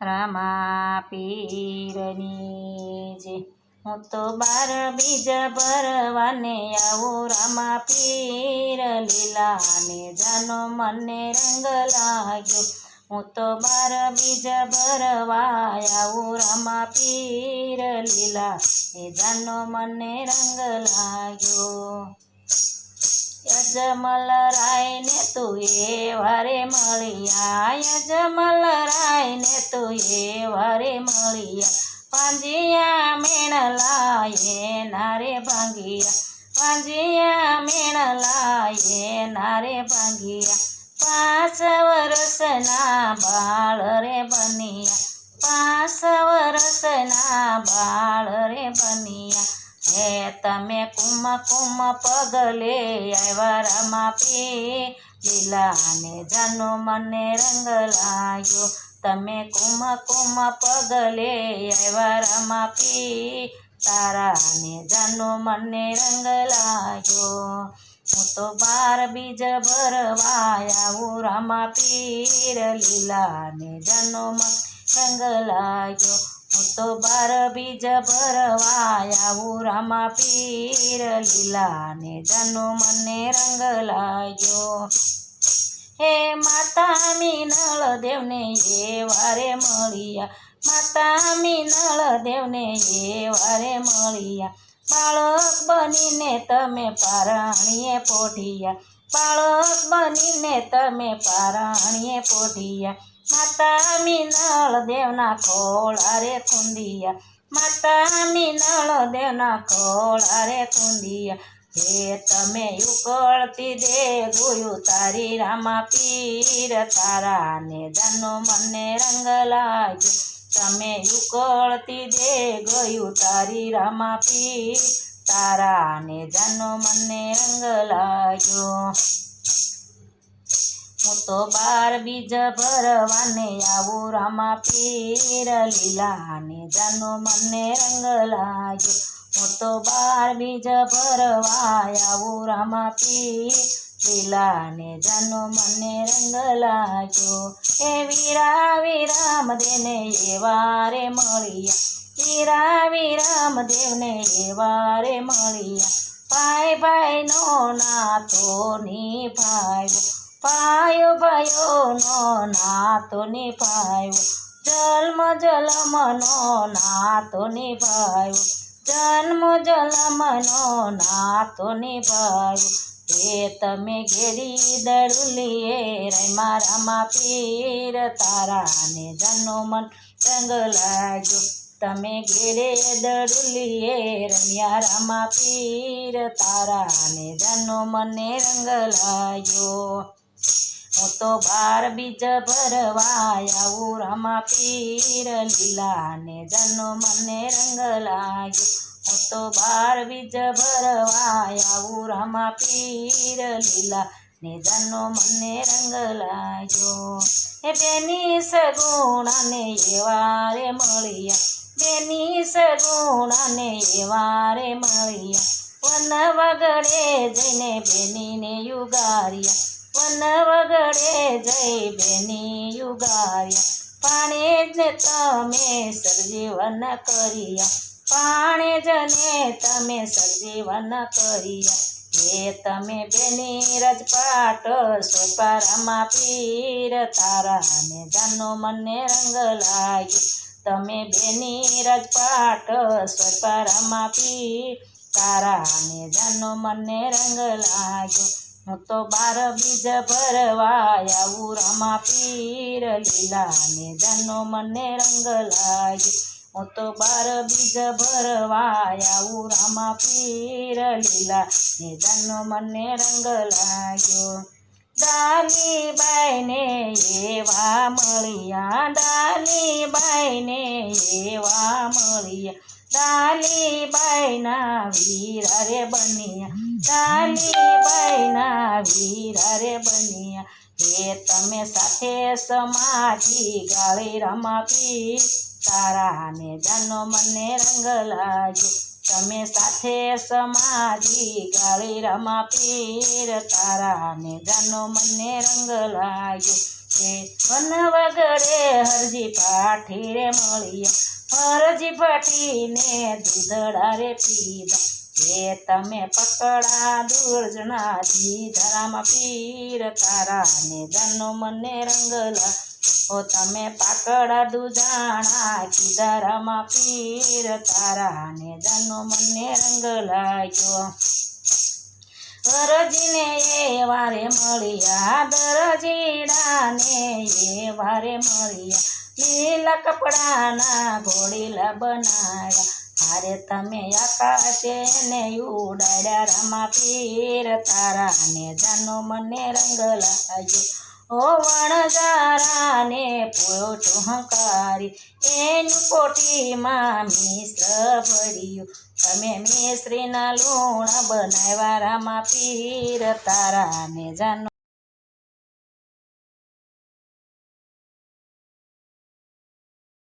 રામા પીરની જે હું તો બાર બીજ ભરવાને આવું રામા પીર લીલાને જાનો મને રંગ લાગ્યો હું તો બાર બીજ ભરવા આવું રામા પીર લીલા એ જાનો મને રંગ લાગ્યો યજમલ રાયને તું એ વારે મળ્યા યજમલ રાયને તું એ વારે મળ્યા પાંજિયા મેણલા એ નારે ભાંગિયા પાંજિયા મેણલા એ નારે ભાંગિયા 5 વર્ષના બાળ રે બનિયા 5 વર્ષના બાળ રે બનિયા હે તમે કુમ કુમ પગલે આવ્યા રામા પીર લીલાને જાનો મને રંગ લાગ્યો તમે કુમ કુમ પગલે આવ્યા રામા પીર તારાને જાનો મને રંગ લાગ્યો હું તો બાર બીજ ભરવા આવું રામા પીર લીલાને જાનો મને રંગ લાગ્યો હું તો બાર બીજ ભરવા આવું રામા પીર લીલાને જાનો મને રંગ લાગ્યો હે માતા મીનળ દેવને એ વારે મળ્યા માતા મીનળ દેવને એ વારે મળ્યા બાળક બનીને તમે પારણીએ પોઢિયા બાળક બનીને તમે પારણીએ પોઢિયા માતા મીનળ દેવના ખોળારે ખુંદિયા માતા મીનળ દેવના ખોળારે ખુંદિયા હે તમે ઉકળતી દે ગોયું તારી રામા પીર તારાને જાનો મને રંગ લાગ્યો તમે ઉકળતી દે ગયું તારી રામા પીર તારાને જાનો મને રંગ લાગ્યો હું તો બાર બીજ ભરવાને આવું રામા પીર લીલાને જાનો મને રંગ લાગ્યો હું તો બાર બીજ ભરવા આવું રામા પીર લીલાને જાનો મને રંગ લાગ્યો હે વીરા વિરામ દેને એ વારે મળ્યા વીરા વિરામ દેવને એ વારે મળ્યા ભાઈ ભાઈનો નાતો નિભાવ્યો ભાઈઓ ભાઈઓનો નાતો નિભાવ્યો જન્મ જન્મનો નાતો નિભાવ્યો જન્મ જન્મનો નાતો નિભાવ્યો હે તમે ઘેરી દરુલીએ રમ્યા રામા પીર તારાને જાનો મન રંગ લાગ્યો તમે ઘેરે દરુલીએ રમ્યા રામા પીર તારાને જાનો મને રંગ લાગ્યો હું તો બાર બીજ ભરવા આવું રામા પીર લીલાને જાનો મને રંગ લાગ્યો હું તો બાર બીજ ભરવા આવું રામા પીર લીલાને જાનો મને રંગ લાગ્યો હે બેની સગુણાને એ વારે મળ્યા બેની સગુણાને એ વારે મળ્યા વન વગડે જઈને બેનીને યુગાર્યા વન વગડે જઈ બેની યુગાર્યા પાણે જ તમે સર્જીવન કર્યા પાણે જને તમે સર્જીવન કર્યા હે તમે બેની રજપાટ સોપા રામા પીર તારાને જાનો મને રંગ લાગ્યો તમે બેની રજપાટ સોપા રામા પીર તારાને જાનો મને રંગ લાગ્યો હું તો બાર બીજ ભરવા આવું રામા પીર લીલાને જાનો મને રંગ લાગ્યો હું તો બાર બીજ ભરવા આવું રામા પીર લીલાને જાનો મને રંગ લાગ્યો ડાલીબાઈને એવા મળ્યા ડાલીબાઈને એવા મળ્યા ડાલીબાઈના વીરા રે બન્યા ડાલીબાઈના વીરા રે બન્યા હે તમે સાથે સમાધિ ગાળી રામા પીર તારાને જાનો મને રંગ લાગ્યો તમે સાથે સમાધિ ગાળી રામા પીર તારાને જાનો મને રંગ લાગ્યો એ વન વગડે હરજી પાઠી રે મળ્યા હરજી પાઠીને દૂધડા રે પીધા એ તમે પકડા દુર્જનાજી ધરામાં પીર તારા ને જાનો મને રંગલા ઓ તમે પાકડા દુજાણા કીધરામાં પીર તારા ને જાનો મને રંગ લાગ્યો દરજીને એ વારે મળ્યા દરજીડાને એ વારે મળ્યા લીલા કપડાના ઘોડીલા બનાવ્યા હારે તમે આકાશે ને ઉડાડ્યા રામા પીર તારા ને જાનો મને રંગ લાગ્યો ઓ વણજારાને પોટો હંકારી એનું પોટીમાં મિશ્ર ભર્યું તમે મિશ્રીના લૂણ બનાવ્યા રામા પીર તારા ને જાનો